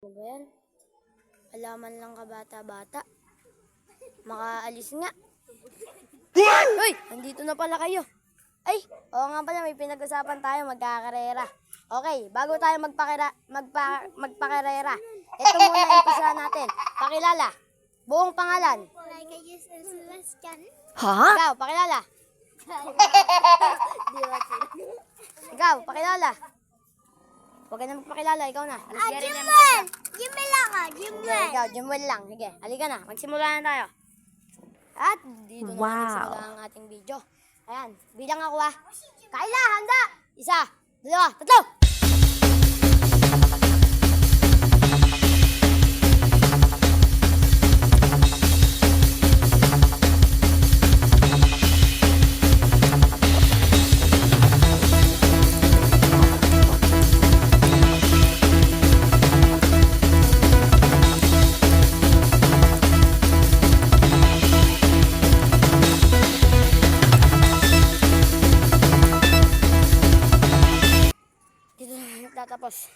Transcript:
Ano ba yan? Alaman lang ka bata-bata. Makaalis nga. Uy! Andito na pala kayo. Ay, oo nga pala, may pinag-usapan tayo, magkakarera. Okay, bago tayo magpakarera, ito muna yung umpisa natin. Pakilala. Buong pangalan. Ha? Ikaw, pakilala. Ikaw, pakilala. Huwag ka na magpakilala, ikaw na. Jimwell! Jimwell ako, Jimwell! Ikaw, Jimwell lang. Sige, halika na. Magsimula na tayo. At dito na nagsimula ang ating video. Ayan, bilang ako Kayla, handa! 1, 2, 3! Dito na tatapos.